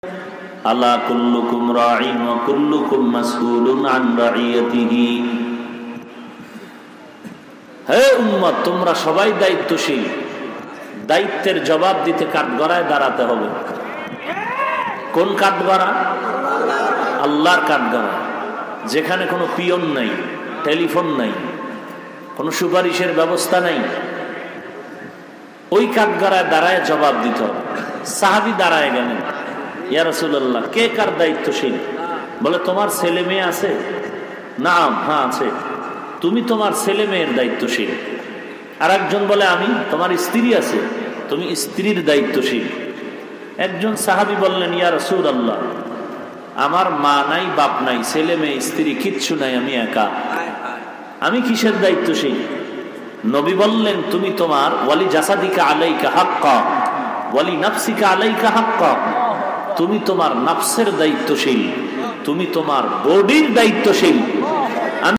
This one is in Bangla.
আলা কুল্লুকুম রাঈন ওয়া কুল্লুকুম মাসউলুন আন রাইয়াতিহি। হে উম্মত, তোমরা সবাই দায়িত্বশীল, দায়িত্বের জবাব দিতে কাঠগড়ায় দাঁড়াতে হবে। কোন কাঠগড়া? আল্লাহর কাঠগড়া, যেখানে কোনো পিয়ন নাই, টেলিফোন নাই, কোনো সুপারিশের ব্যবস্থা নাই। ওই কাঠগড়ায় দাঁড়ায় জবাব দিতে হবে। সাহাবী দাঁড়ায় গেলেন, ইয়া রাসূলুল্লাহ, কে কার দায়িত্বশীল? বলে, তোমার ছেলে মেয়ে আছে? নাম, হ্যাঁ আছে। তুমি তোমার ছেলে মেয়ের দায়িত্বশীল। আর একজন বলে, আমি। তোমার স্ত্রী আছে, তুমি স্ত্রীর দায়িত্বশীল। একজন সাহাবী বললেন, ইয়া রাসূলুল্লাহ, আমার মা নাই, বাপ নাই, ছেলে মেয়ে স্ত্রী কিচ্ছু নাই, আমি একা, আমি কিসের দায়িত্বশীল? নবী বললেন, তুমি তোমার ওয়ালি জাসাদিকা আলাইকা হাক্কা ওয়ালি নাফসিকা আলাইকা হাক্কা, তুমি তোমার নাফসের দায়িত্বশীল, তুমি তোমার বডির দায়িত্বশীল,